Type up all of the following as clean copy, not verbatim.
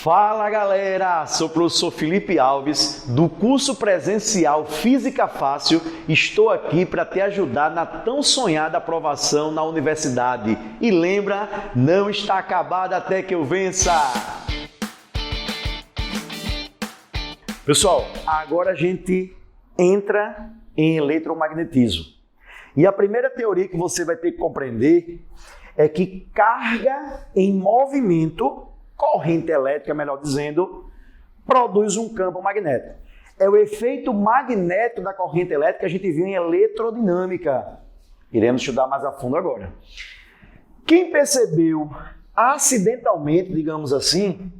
Fala galera, sou o professor Felipe Alves do curso presencial Física Fácil. Estou aqui para te ajudar na tão sonhada aprovação na universidade. E lembra, não está acabada até que eu vença! Pessoal, agora a gente entra em eletromagnetismo. E a primeira teoria que você vai ter que compreender é que carga em movimento, corrente elétrica, melhor dizendo, produz um campo magnético. É o efeito magnético da corrente elétrica que a gente viu em eletrodinâmica. Iremos estudar mais a fundo agora. Quem percebeu acidentalmente, digamos assim,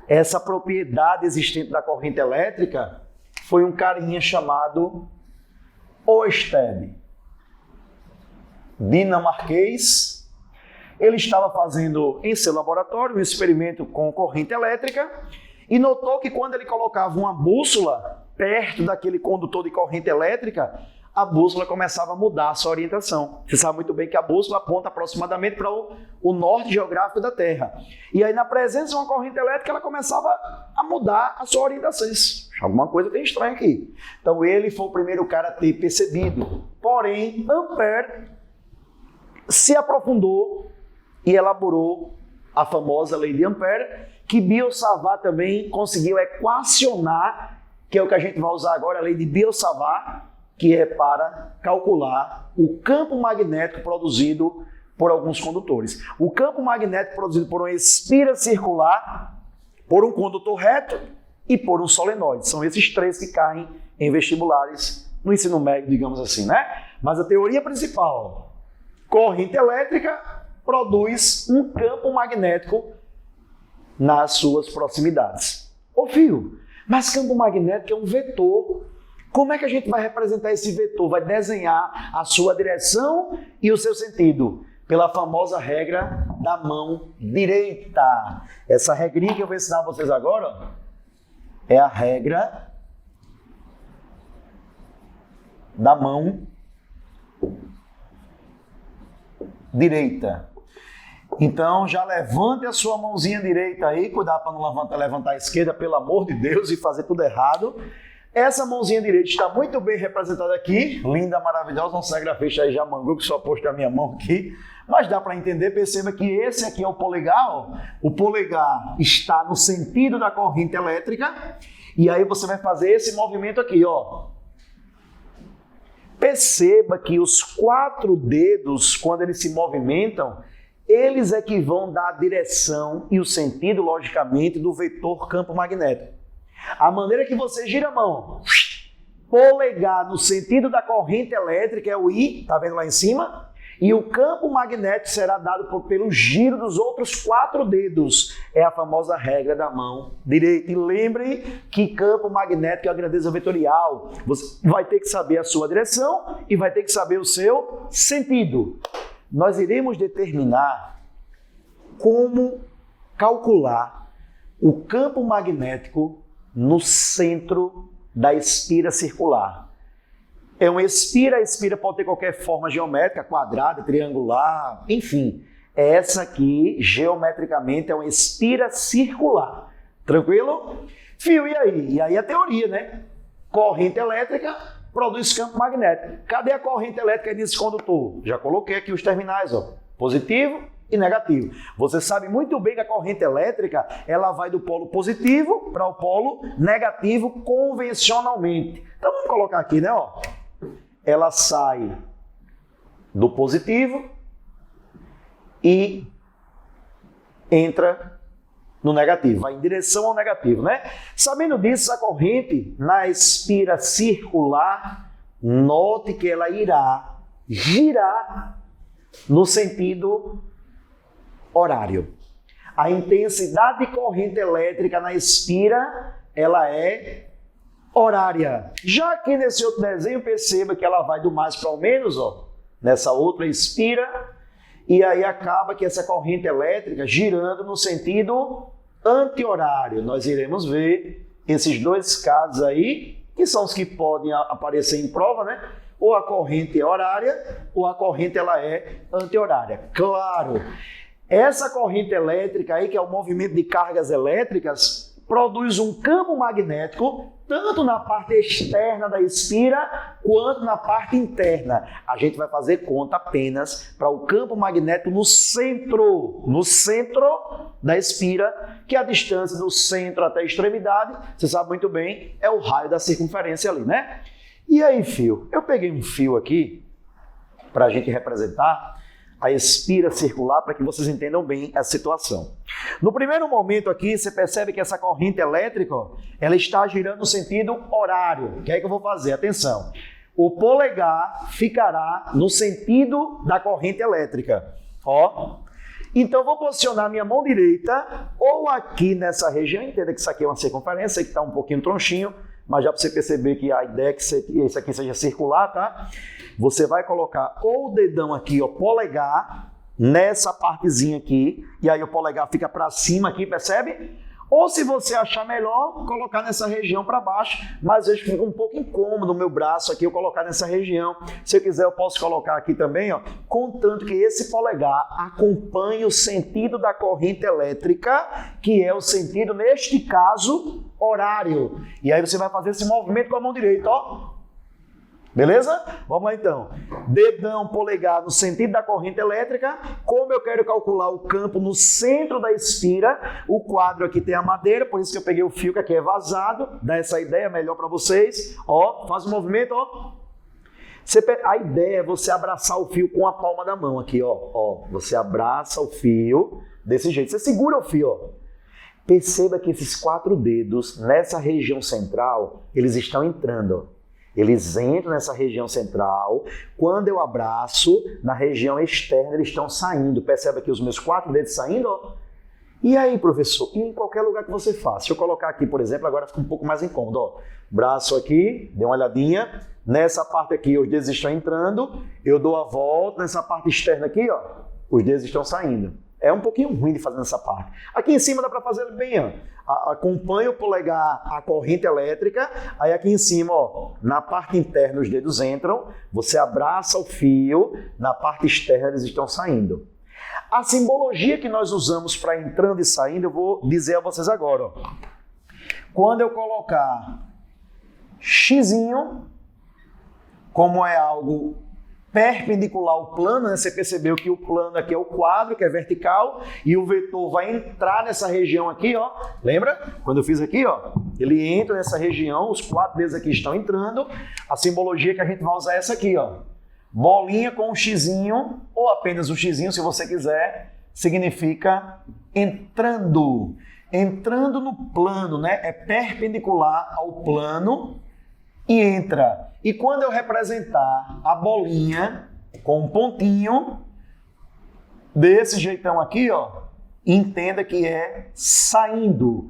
essa propriedade existente da corrente elétrica foi um carinha chamado Ørsted, dinamarquês. Ele estava fazendo em seu laboratório um experimento com corrente elétrica e notou que quando ele colocava uma bússola perto daquele condutor de corrente elétrica, a bússola começava a mudar a sua orientação. Você sabe muito bem que a bússola aponta aproximadamente para o norte geográfico da Terra. E aí, na presença de uma corrente elétrica, ela começava a mudar a sua orientação. Alguma coisa tem estranha aqui. Então, ele foi o primeiro cara a ter percebido. Porém, Ampère se aprofundou e elaborou a famosa lei de Ampère, que Biot-Savart também conseguiu equacionar, que é o que a gente vai usar agora, a lei de Biot-Savart, que é para calcular o campo magnético produzido por alguns condutores. O campo magnético produzido por uma espira circular, por um condutor reto e por um solenoide. São esses três que caem em vestibulares no ensino médio, digamos assim, né? Mas a teoria principal, corrente elétrica produz um campo magnético nas suas proximidades. Ô filho, mas campo magnético é um vetor. Como é que a gente vai representar esse vetor? Vai desenhar a sua direção e o seu sentido pela famosa regra da mão direita. Essa regrinha que eu vou ensinar a vocês agora é a regra da mão direita. Então, já levante a sua mãozinha direita aí, cuidado para não levantar a esquerda, pelo amor de Deus, e fazer tudo errado. Essa mãozinha direita está muito bem representada aqui, linda, maravilhosa, um cinegrafista aí já mangou que só pôs a minha mão aqui, mas dá para entender. Perceba que esse aqui é o polegar, ó. O polegar está no sentido da corrente elétrica, e aí você vai fazer esse movimento aqui, ó. Perceba que os 4 dedos, quando eles se movimentam, eles é que vão dar a direção e o sentido, logicamente, do vetor campo magnético. A maneira que você gira a mão, polegar no sentido da corrente elétrica é o I, tá vendo lá em cima? E o campo magnético será dado pelo giro dos outros 4 dedos. É a famosa regra da mão direita. E lembre que campo magnético é a grandeza vetorial. Você vai ter que saber a sua direção e vai ter que saber o seu sentido. Nós iremos determinar como calcular o campo magnético no centro da espira circular. É uma espira, a espira pode ter qualquer forma geométrica, quadrada, triangular, enfim. Essa aqui, geometricamente, é uma espira circular. Tranquilo? Fio, e aí? E aí a teoria, né? Corrente elétrica produz campo magnético. Cadê a corrente elétrica nesse condutor? Já coloquei aqui os terminais, ó. Positivo e negativo. Você sabe muito bem que a corrente elétrica, ela vai do polo positivo para o polo negativo convencionalmente. Então vamos colocar aqui, né, ó. Ela sai do positivo e entra no negativo, vai em direção ao negativo, né? Sabendo disso, a corrente na espira circular, note que ela irá girar no sentido horário. A intensidade de corrente elétrica na espira, ela é horária. Já aqui nesse outro desenho, perceba que ela vai do mais para o menos, ó, nessa outra espira, e aí acaba que essa corrente elétrica girando no sentido anti-horário. Nós iremos ver esses 2 casos aí, que são os que podem aparecer em prova, né? Ou a corrente é horária, ou a corrente ela é anti-horária. Claro, essa corrente elétrica aí, que é o movimento de cargas elétricas, produz um campo magnético tanto na parte externa da espira quanto na parte interna. A gente vai fazer conta apenas para o campo magnético no centro da espira, que é a distância do centro até a extremidade, você sabe muito bem, é o raio da circunferência ali, né? E aí, fio? Eu peguei um fio aqui para a gente representar a espira circular para que vocês entendam bem a situação. No primeiro momento aqui, você percebe que essa corrente elétrica, ela está girando no sentido horário. O que é que eu vou fazer? Atenção. O polegar ficará no sentido da corrente elétrica. Ó. Então, eu vou posicionar minha mão direita ou aqui nessa região. Entenda que isso aqui é uma circunferência, que está um pouquinho tronchinho, mas já para você perceber que a ideia é que isso aqui seja circular, tá? Você vai colocar ou o dedão aqui, ó, polegar, nessa partezinha aqui, e aí o polegar fica para cima aqui, percebe? Ou se você achar melhor, colocar nessa região para baixo, mas às vezes fica um pouco incômodo o meu braço aqui, eu colocar nessa região. Se eu quiser, eu posso colocar aqui também, ó, contanto que esse polegar acompanhe o sentido da corrente elétrica, que é o sentido, neste caso, horário. E aí você vai fazer esse movimento com a mão direita, ó. Beleza? Vamos lá então. Dedão, polegar no sentido da corrente elétrica. Como eu quero calcular o campo no centro da espira, o quadro aqui tem a madeira, por isso que eu peguei o fio que aqui é vazado. Dá essa ideia melhor para vocês. Ó, faz o movimento, ó. A ideia é você abraçar o fio com a palma da mão aqui, ó. Você abraça o fio desse jeito. Você segura o fio, ó. Perceba que esses 4 dedos, nessa região central, eles estão entrando, ó. Eles entram nessa região central. Quando eu abraço, na região externa, eles estão saindo. Percebe aqui os meus 4 dedos saindo? Ó. E aí, professor? E em qualquer lugar que você faça. Deixa eu colocar aqui, por exemplo, agora fica um pouco mais incômodo. Ó. Braço aqui, dê uma olhadinha. Nessa parte aqui, os dedos estão entrando. Eu dou a volta. Nessa parte externa aqui, ó, os dedos estão saindo. É um pouquinho ruim de fazer nessa parte. Aqui em cima dá para fazer bem, ó. Acompanha o polegar a corrente elétrica, aí aqui em cima, ó, na parte interna os dedos entram, você abraça o fio, na parte externa eles estão saindo. A simbologia que nós usamos para entrando e saindo, eu vou dizer a vocês agora, ó. Quando eu colocar xizinho, como é algo perpendicular ao plano, né? Você percebeu que o plano aqui é o quadro, que é vertical, e o vetor vai entrar nessa região aqui, ó. Lembra? Quando eu fiz aqui, ó, ele entra nessa região, os 4 dedos aqui estão entrando. A simbologia que a gente vai usar é essa aqui, ó. Bolinha com um xizinho, ou apenas um xizinho, se você quiser, significa entrando. Entrando no plano, né? É perpendicular ao plano e entra. E quando eu representar a bolinha com um pontinho, desse jeitão aqui, ó, entenda que é saindo.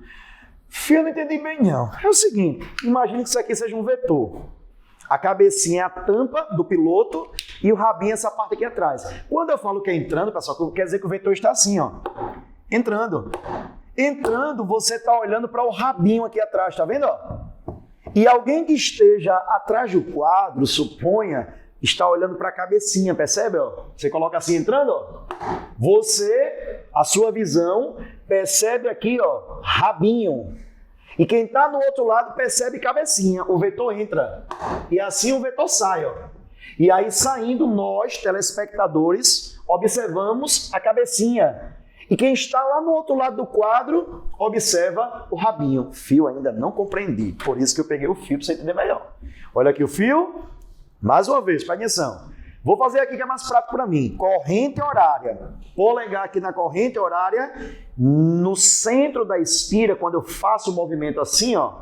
Fio, não entendi bem não. É o seguinte, imagine que isso aqui seja um vetor. A cabecinha é a tampa do piloto e o rabinho é essa parte aqui atrás. Quando eu falo que é entrando, pessoal, quer dizer que o vetor está assim, ó, entrando. Entrando, você está olhando para o rabinho aqui atrás, tá vendo, ó? E alguém que esteja atrás do quadro, suponha, está olhando para a cabecinha, percebe? Ó? Você coloca assim entrando, ó. Você, a sua visão, percebe aqui, ó, rabinho. E quem está no outro lado percebe cabecinha, o vetor entra. E assim o vetor sai, ó. E aí saindo nós, telespectadores, observamos a cabecinha. E quem está lá no outro lado do quadro, observa o rabinho. Fio ainda não compreendi, por isso que eu peguei o fio para você entender melhor. Olha aqui o fio, mais uma vez, presta atenção. Vou fazer aqui que é mais prático para mim. Corrente horária. Polegar aqui na corrente horária, no centro da espira, quando eu faço o movimento assim, ó,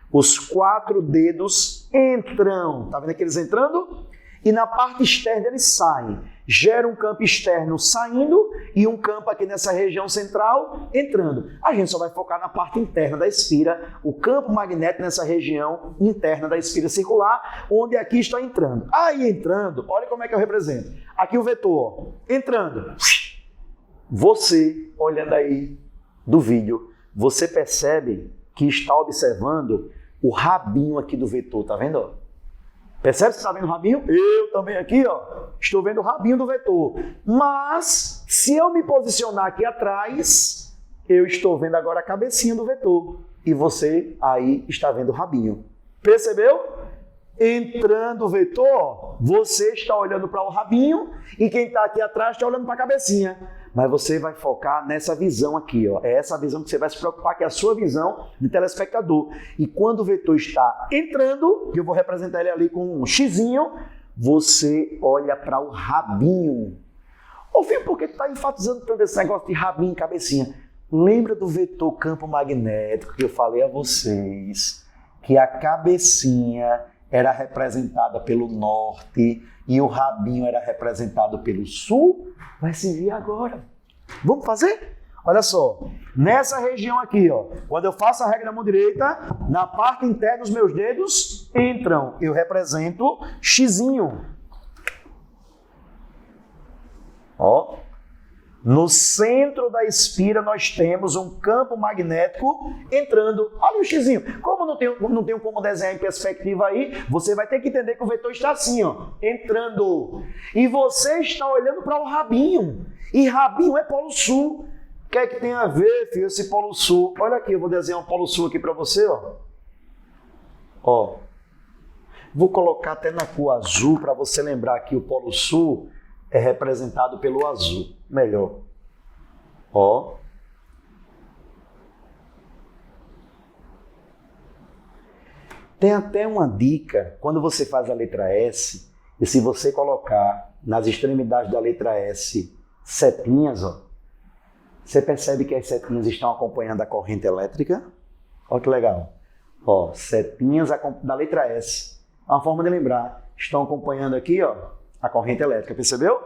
os 4 dedos entram. Tá vendo aqui eles entrando? E na parte externa eles saem. Gera um campo externo saindo e um campo aqui nessa região central entrando. A gente só vai focar na parte interna da espira, o campo magnético nessa região interna da espira circular, onde aqui está entrando. Aí entrando, olha como é que eu represento. Aqui o vetor, ó, entrando. Você, olhando aí do vídeo, você percebe que está observando o rabinho aqui do vetor, tá vendo, ó? Percebe que você está vendo o rabinho? Eu também aqui, ó, estou vendo o rabinho do vetor. Mas, Se eu me posicionar aqui atrás, eu estou vendo agora a cabecinha do vetor. E você aí está vendo o rabinho. Percebeu? Entrando o vetor, você está olhando para o rabinho e quem está aqui atrás está olhando para a cabecinha. Mas você vai focar nessa visão aqui, ó. É essa visão que você vai se preocupar, que é a sua visão de telespectador. E quando o vetor está entrando, que eu vou representar ele ali com um xizinho, você olha para o rabinho. Ô filho, por que tu está enfatizando tanto esse negócio de rabinho e cabecinha? Lembra do vetor campo magnético que eu falei a vocês? Que a cabecinha era representada pelo norte e o rabinho era representado pelo sul? Vai servir agora. Vamos fazer? Olha só, nessa região aqui, ó, quando eu faço a regra da mão direita, na parte interna os meus dedos entram. Eu represento xizinho. Ó. No centro da espira nós temos um campo magnético entrando. Olha o xizinho. Como não tenho como desenhar em perspectiva aí, você vai ter que entender que o vetor está assim, ó, entrando. E você está olhando para o rabinho. E rabinho é polo sul. O que é que tem a ver, filho, esse polo sul? Olha aqui, eu vou desenhar um polo sul aqui para você, ó. Ó. Vou colocar até na cor azul para você lembrar que o polo sul é representado pelo azul. Melhor. Ó. Tem até uma dica, quando você faz a letra S, e se você colocar nas extremidades da letra S setinhas, ó, você percebe que as setinhas estão acompanhando a corrente elétrica? Olha que legal. Ó, setinhas da letra S. É uma forma de lembrar. Estão acompanhando aqui, ó, a corrente elétrica, percebeu?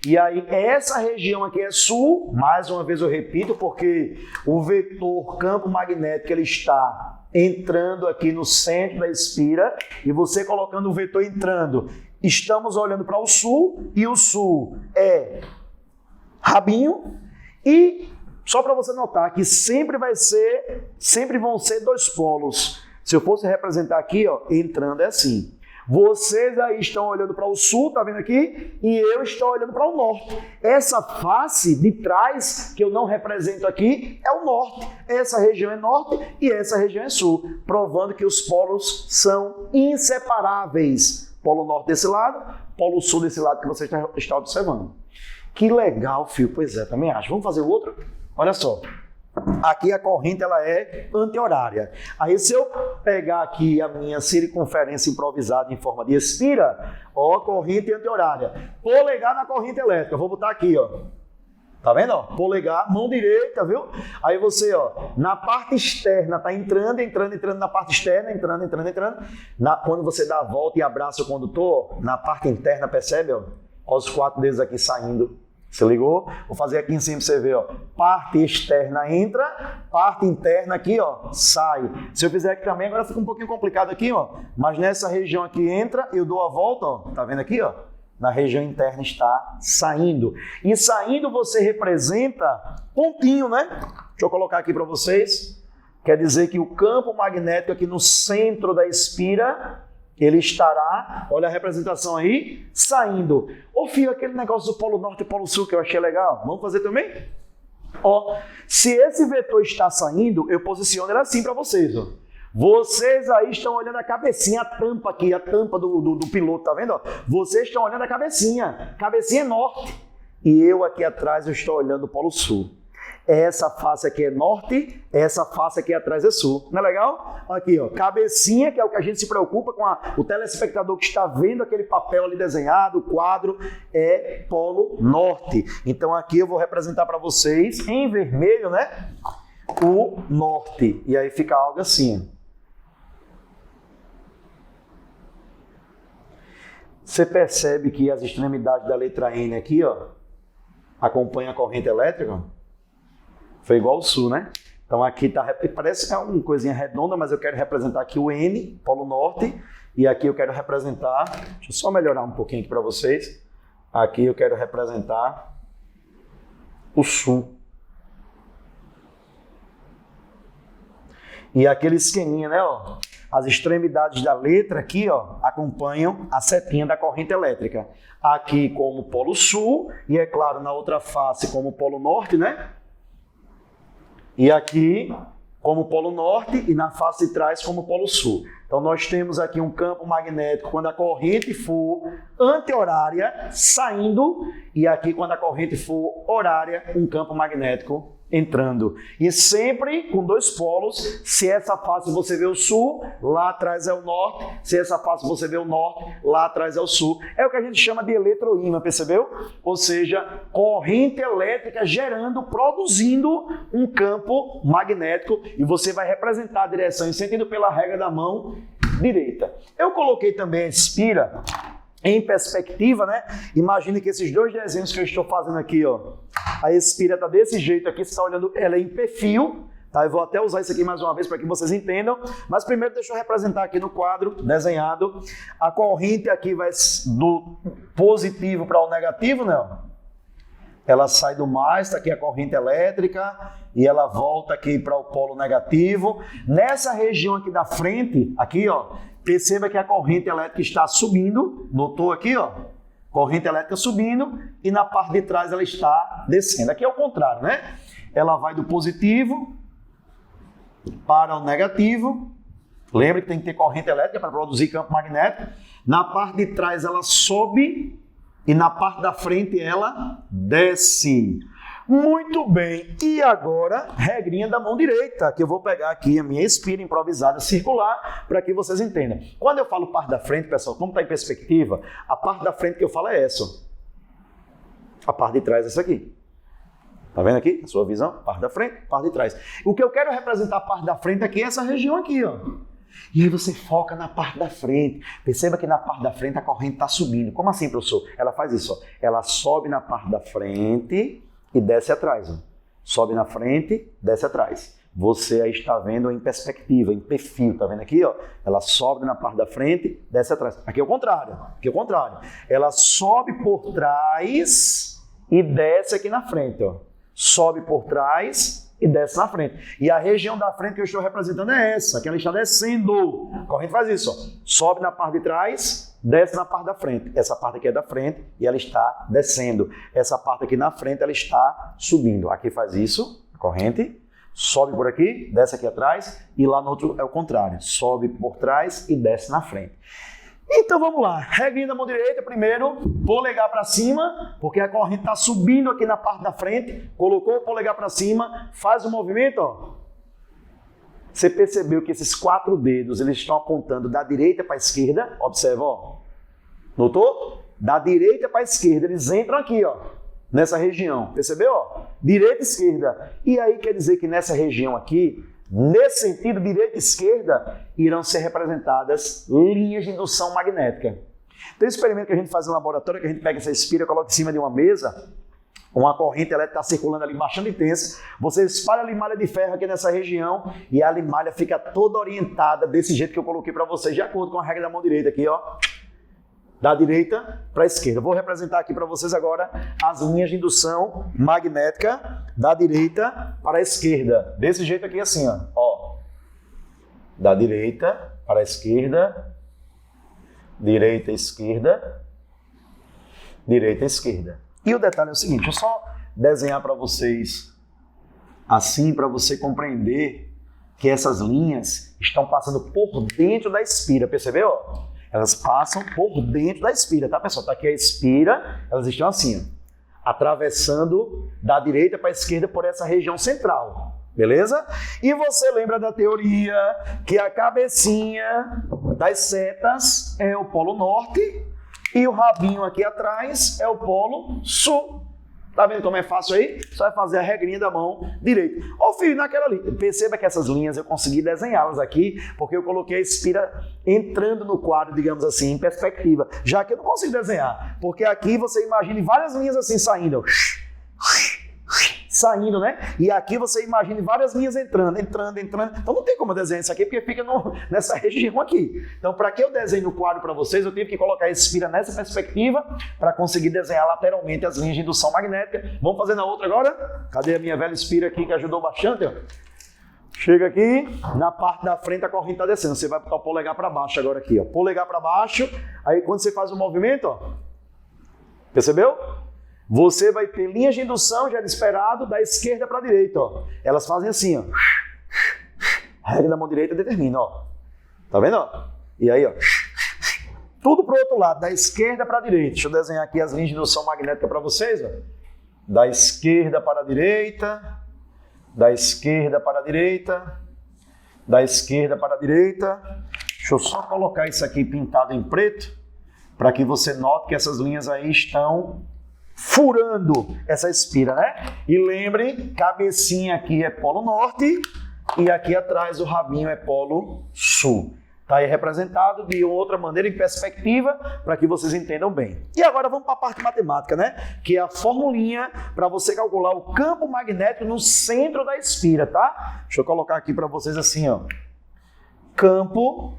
E aí, essa região aqui é sul, mais uma vez eu repito, porque o vetor campo magnético ele está entrando aqui no centro da espira, e você colocando o vetor entrando, estamos olhando para o sul, e o sul é rabinho, e só para você notar que sempre vão ser dois polos. Se eu fosse representar aqui, ó, entrando é assim. Vocês aí estão olhando para o sul, tá vendo aqui? E eu estou olhando para o norte. Essa face de trás, que eu não represento aqui, é o norte. Essa região é norte e essa região é sul, provando que os polos são inseparáveis. Polo norte desse lado, polo sul desse lado que você está observando. Que legal, filho. Pois é, também acho. Vamos fazer o outro? Olha só. Aqui a corrente ela é anti-horária. Aí se eu pegar aqui a minha circunferência improvisada em forma de espira, ó, corrente anti-horária. Polegar na corrente elétrica. Vou botar aqui, ó. Tá vendo? Ó? Polegar, mão direita, viu? Aí você, ó, na parte externa, tá entrando na parte externa, entrando. Quando você dá a volta e abraça o condutor, na parte interna, percebe, ó? Ó, os 4 dedos aqui saindo. Se ligou? Vou fazer aqui em cima para você ver, ó. Parte externa entra, parte interna aqui, ó, sai. Se eu fizer aqui também, agora fica um pouquinho complicado aqui, ó. Mas nessa região aqui entra, eu dou a volta, ó. Tá vendo aqui, ó? Na região interna está saindo. E saindo você representa pontinho, né? Deixa eu colocar aqui para vocês. Quer dizer que o campo magnético aqui no centro da espira, ele estará, olha a representação aí, saindo. Ô filho, aquele negócio do polo norte e polo sul que eu achei legal, vamos fazer também? Ó, se esse vetor está saindo, eu posiciono ele assim para vocês, ó. Vocês aí estão olhando a cabecinha, a tampa aqui, a tampa do piloto, tá vendo? Ó? Vocês estão olhando a cabecinha é norte. E eu aqui atrás eu estou olhando o polo sul. Essa face aqui é norte, essa face aqui atrás é sul. Não é legal? Aqui, ó, cabecinha, que é o que a gente se preocupa com o telespectador que está vendo aquele papel ali desenhado, o quadro, é polo norte. Então aqui eu vou representar para vocês, em vermelho, né, o norte. E aí fica algo assim. Você percebe que as extremidades da letra N aqui, ó, acompanham a corrente elétrica? Foi igual ao sul, né? Então aqui tá, parece que é uma coisinha redonda, mas eu quero representar aqui o N, polo norte, e aqui eu quero representar, deixa eu só melhorar um pouquinho aqui para vocês. Aqui eu quero representar o sul. E aquele esqueminha, né, ó? As extremidades da letra aqui, ó, acompanham a setinha da corrente elétrica. Aqui como polo sul e, é claro, na outra face como polo norte, né? E aqui como polo norte e na face de trás como polo sul. Então nós temos aqui um campo magnético quando a corrente for anti-horária saindo e aqui quando a corrente for horária, um campo magnético entrando. E sempre com dois polos, se essa face você vê o sul, lá atrás é o norte, se essa face você vê o norte, lá atrás é o sul. É o que a gente chama de eletroímã, percebeu? Ou seja, corrente elétrica gerando, produzindo um campo magnético e você vai representar a direção em sentido pela regra da mão direita. Eu coloquei também a espira em perspectiva, né? Imagine que esses dois desenhos que eu estou fazendo aqui, ó, a espira está desse jeito aqui, você está olhando, ela é em perfil, tá? Eu vou até usar isso aqui mais uma vez para que vocês entendam, mas primeiro deixa eu representar aqui no quadro desenhado. A corrente aqui vai do positivo para o negativo, né? Ela sai do mais, está aqui a corrente elétrica, e ela volta aqui para o polo negativo. Nessa região aqui da frente, aqui, ó, perceba que a corrente elétrica está subindo, notou aqui, ó? Corrente elétrica subindo e na parte de trás ela está descendo. Aqui é o contrário, né? Ela vai do positivo para o negativo. Lembre que tem que ter corrente elétrica para produzir campo magnético. Na parte de trás ela sobe e na parte da frente ela desce. Muito bem, e agora, regrinha da mão direita, que eu vou pegar aqui a minha espira improvisada circular para que vocês entendam. Quando eu falo parte da frente, pessoal, como está em perspectiva, a parte da frente que eu falo é essa. A parte de trás é essa aqui. Tá vendo aqui? A sua visão? Parte da frente, parte de trás. O que eu quero representar a parte da frente aqui é essa região aqui, ó. E aí você foca na parte da frente. Perceba que na parte da frente a corrente está subindo. Como assim, professor? Ela faz isso, ó. Ela sobe na parte da frente e desce atrás. Ó. Sobe na frente, desce atrás. Você aí está vendo em perspectiva, em perfil. Tá vendo aqui? Ó? Ela sobe na parte da frente, desce atrás. Aqui é o contrário. Aqui é o contrário. Ela sobe por trás e desce aqui na frente. Ó. Sobe por trás e desce na frente. E a região da frente que eu estou representando é essa, que ela está descendo. A corrente faz isso. Ó. Sobe na parte de trás, desce na parte da frente. Essa parte aqui é da frente e ela está descendo. Essa parte aqui na frente ela está subindo. Aqui faz isso, a corrente. Sobe por aqui, desce aqui atrás e lá no outro é o contrário. Sobe por trás e desce na frente. Então vamos lá. Regrinha da mão direita, primeiro, polegar para cima, porque a corrente está subindo aqui na parte da frente. Colocou o polegar para cima, faz o movimento, ó. Você percebeu que esses 4 dedos eles estão apontando da direita para a esquerda? Observa, ó. Notou? Da direita para a esquerda, eles entram aqui, ó, nessa região. Percebeu? Ó? Direita e esquerda. E aí quer dizer que nessa região aqui, nesse sentido, direita e esquerda, irão ser representadas linhas de indução magnética. Tem um experimento que a gente faz no laboratório, que a gente pega essa espira, coloca em cima de uma mesa, uma corrente elétrica está circulando ali bastante intensa, você espalha a limalha de ferro aqui nessa região e a limalha fica toda orientada desse jeito que eu coloquei para vocês, de acordo com a regra da mão direita aqui, ó. Da direita para a esquerda. Vou representar aqui para vocês agora as linhas de indução magnética da direita para a esquerda. Desse jeito aqui assim, ó. Da direita para a esquerda, direita, esquerda, direita, esquerda. E o detalhe é o seguinte, deixa eu só desenhar para vocês assim, para você compreender que essas linhas estão passando por dentro da espira, percebeu? Elas passam por dentro da espira, tá, pessoal? Tá aqui a espira, elas estão assim, ó, atravessando da direita para a esquerda por essa região central, beleza? E você lembra da teoria que a cabecinha das setas é o polo norte e o rabinho aqui atrás é o polo sul. Tá vendo como é fácil aí? Só vai fazer a regrinha da mão direita. Ô filho, naquela ali. Perceba que essas linhas eu consegui desenhá-las aqui, porque eu coloquei a espira entrando no quadro, digamos assim, em perspectiva. Já que eu não consigo desenhar, porque aqui você imagine várias linhas assim saindo. Saindo, né? E aqui você imagine várias linhas entrando. Então não tem como eu desenhar isso aqui, porque fica nessa região aqui. Então, para que eu desenhe no quadro para vocês, eu tive que colocar a espira nessa perspectiva para conseguir desenhar lateralmente as linhas de indução magnética. Vamos fazer na outra agora? Cadê a minha velha espira aqui que ajudou bastante? Ó? Chega aqui, na parte da frente a corrente está descendo. Você vai botar o polegar para baixo agora aqui, ó. Polegar para baixo. Aí quando você faz o movimento, ó. Percebeu? Você vai ter linhas de indução, já era esperado, da esquerda para a direita, ó. Elas fazem assim, ó. A regra da mão direita determina, ó. Tá vendo, ó? E aí, ó. Tudo para o outro lado, da esquerda para a direita. Deixa eu desenhar aqui as linhas de indução magnética para vocês, ó. Da esquerda para a direita, da esquerda para a direita, da esquerda para a direita. Deixa eu só colocar isso aqui pintado em preto, para que você note que essas linhas aí estão furando essa espira, né? E lembre, cabecinha aqui é polo norte e aqui atrás o rabinho é polo sul. Está aí representado de outra maneira, em perspectiva, para que vocês entendam bem. E agora vamos para a parte matemática, né? Que é a formulinha para você calcular o campo magnético no centro da espira, tá? Deixa eu colocar aqui para vocês assim, ó. Campo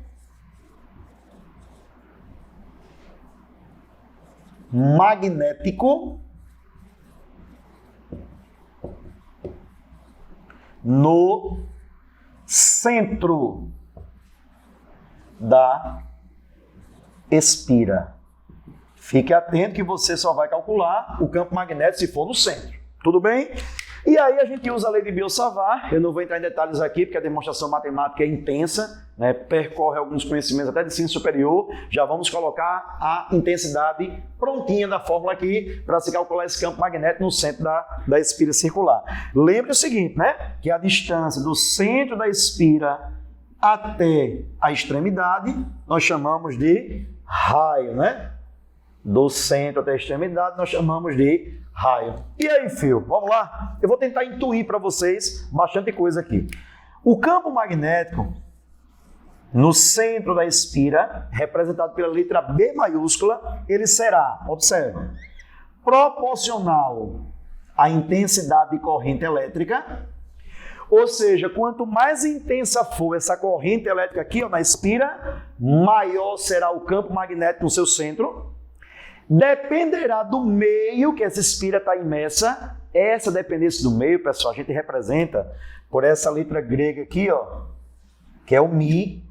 magnético no centro da espira. Fique atento que você só vai calcular o campo magnético se for no centro. Tudo bem? E aí a gente usa a lei de Biot-Savart. Eu não vou entrar em detalhes aqui, porque a demonstração matemática é intensa, né? Percorre alguns conhecimentos até de ensino superior. Já vamos colocar a intensidade prontinha da fórmula aqui para se calcular esse campo magnético no centro da espira circular. Lembre o seguinte, né? Que a distância do centro da espira até a extremidade, nós chamamos de raio, né? Do centro até a extremidade, nós chamamos de raio. E aí, fio? Vamos lá? Eu vou tentar intuir para vocês bastante coisa aqui. O campo magnético no centro da espira, representado pela letra B maiúscula, ele será, observe, proporcional à intensidade de corrente elétrica. Ou seja, quanto mais intensa for essa corrente elétrica aqui, ó, na espira, maior será o campo magnético no seu centro. Dependerá do meio que essa espira está imersa. Essa dependência do meio, pessoal, a gente representa por essa letra grega aqui, ó, que é o Mi.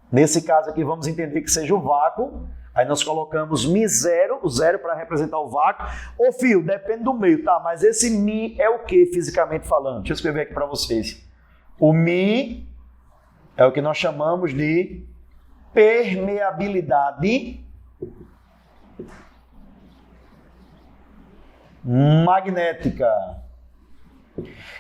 Nesse caso aqui, vamos entender que seja o vácuo. Aí nós colocamos Mi0, o zero para representar o vácuo. Ô fio, depende do meio, tá? Mas esse Mi é o que fisicamente falando? Deixa eu escrever aqui para vocês. O Mi é o que nós chamamos de permeabilidade magnética.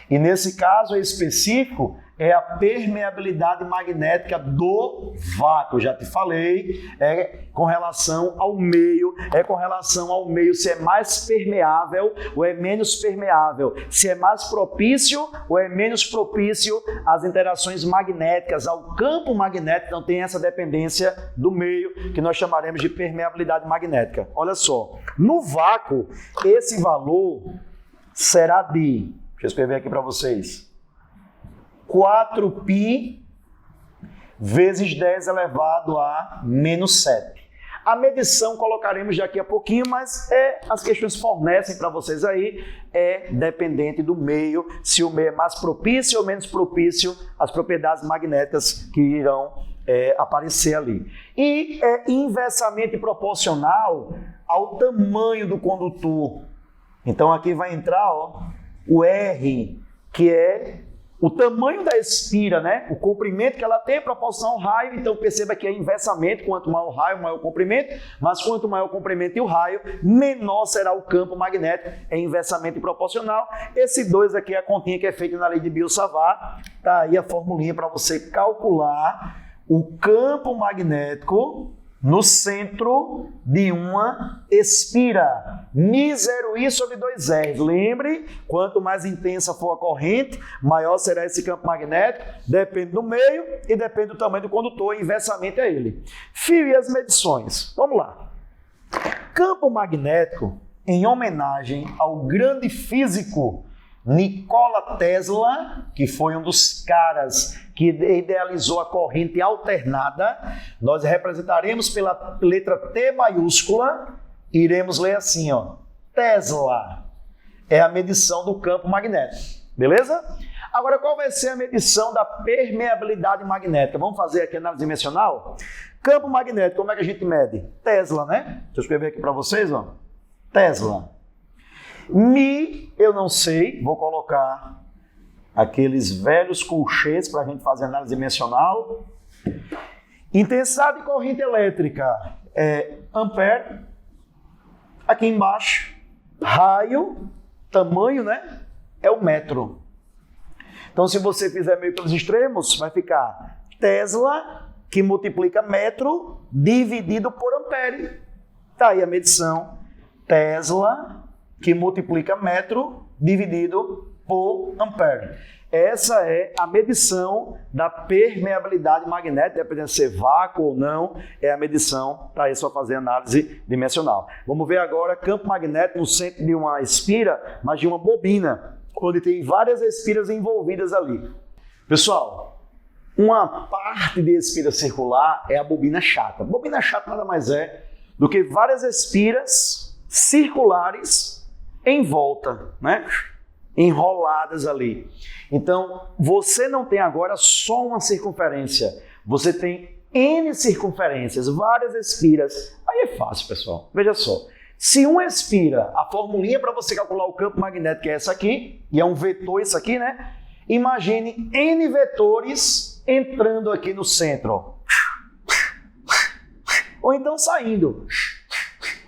E nesse caso específico, é a permeabilidade magnética do vácuo. Já te falei, é com relação ao meio, se é mais permeável ou é menos permeável, se é mais propício ou é menos propício às interações magnéticas, ao campo magnético. Então tem essa dependência do meio, que nós chamaremos de permeabilidade magnética. Olha só, no vácuo, esse valor será de, deixa eu escrever aqui para vocês, 4π vezes 10 elevado a menos 7. A medição colocaremos daqui a pouquinho, mas as questões fornecem para vocês aí, é dependente do meio, se o meio é mais propício ou menos propício às propriedades magnéticas que irão aparecer ali. E é inversamente proporcional ao tamanho do condutor. Então aqui vai entrar, ó, o R, que é o tamanho da espira, né? O comprimento que ela tem é proporcional ao raio, então perceba que é inversamente, quanto maior o raio, maior o comprimento, mas quanto maior o comprimento e o raio, menor será o campo magnético, é inversamente proporcional. Esse 2 aqui é a continha que é feita na lei de Biot-Savart, tá aí a formulinha para você calcular o campo magnético no centro de uma espira. Mi0i sobre 2R. Lembre, quanto mais intensa for a corrente, maior será esse campo magnético. Depende do meio e depende do tamanho do condutor, inversamente a ele. Fio e as medições. Vamos lá. Campo magnético, em homenagem ao grande físico Nikola Tesla, que foi um dos caras que idealizou a corrente alternada, nós representaremos pela letra T maiúscula, iremos ler assim, ó, Tesla é a medição do campo magnético, beleza? Agora, qual vai ser a medição da permeabilidade magnética? Vamos fazer aqui a análise dimensional? Campo magnético, como é que a gente mede? Tesla, né? Deixa eu escrever aqui para vocês, ó. Tesla. Mi, eu não sei, vou colocar aqueles velhos colchetes para a gente fazer análise dimensional. Intensidade de corrente elétrica é ampere. Aqui embaixo, raio, tamanho, né? É o metro. Então, se você fizer meio pelos extremos, vai ficar Tesla, que multiplica metro, dividido por ampere. Tá aí a medição. Tesla, que multiplica metro, dividido por ampere. Essa é a medição da permeabilidade magnética, dependendo de ser vácuo ou não, é a medição para isso fazer análise dimensional. Vamos ver agora campo magnético no centro de uma espira, mas de uma bobina, onde tem várias espiras envolvidas ali. Pessoal, uma parte de espira circular é a bobina chata. Bobina chata nada mais é do que várias espiras circulares em volta, né? Enroladas ali. Então, você não tem agora só uma circunferência, você tem N circunferências, várias espiras. Aí é fácil, pessoal. Veja só. Se uma espira, a formulinha para você calcular o campo magnético é essa aqui, e é um vetor isso aqui, né? Imagine N vetores entrando aqui no centro, ó. Ou então saindo.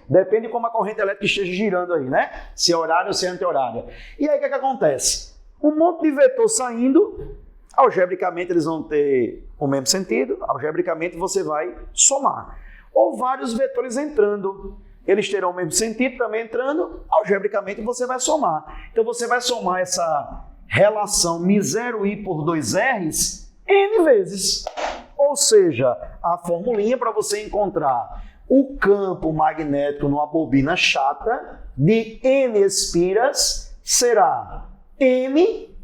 Depende de como a corrente elétrica esteja girando aí, né? Se é horário ou se é anti-horária. E aí o que acontece? Um monte de vetor saindo, algebricamente eles vão ter o mesmo sentido, algebricamente você vai somar. Ou vários vetores entrando, eles terão o mesmo sentido também entrando, algebricamente você vai somar. Então você vai somar essa relação μ0i por 2r's N vezes. Ou seja, a formulinha para você encontrar o campo magnético numa bobina chata de N espiras será M,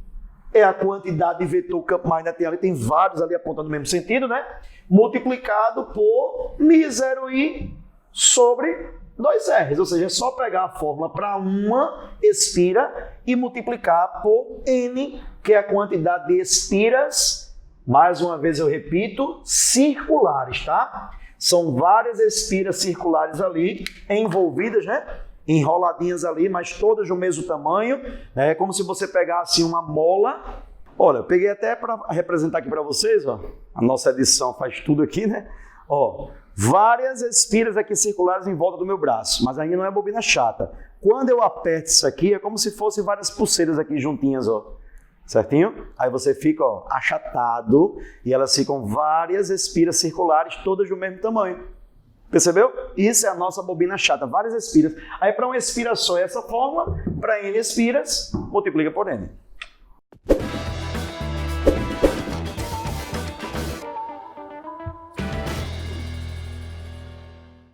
é a quantidade de vetor campo magnético ali, tem vários ali apontando no mesmo sentido, né? Multiplicado por μ0i sobre 2R's, ou seja, é só pegar a fórmula para uma espira e multiplicar por N, que é a quantidade de espiras, mais uma vez eu repito, circulares, tá? São várias espiras circulares ali, envolvidas, né? Enroladinhas ali, mas todas do mesmo tamanho. É como se você pegasse uma mola. Olha, eu peguei até para representar aqui para vocês, ó. A nossa edição faz tudo aqui, né? Ó, várias espiras aqui circulares em volta do meu braço, mas ainda não é bobina chata. Quando eu aperto isso aqui, é como se fossem várias pulseiras aqui juntinhas, ó. Certinho? Aí você fica, ó, achatado e elas ficam várias espiras circulares, todas do mesmo tamanho. Percebeu? Isso é a nossa bobina chata, várias espiras. Aí para uma espira só é essa fórmula, para N espiras, multiplica por N.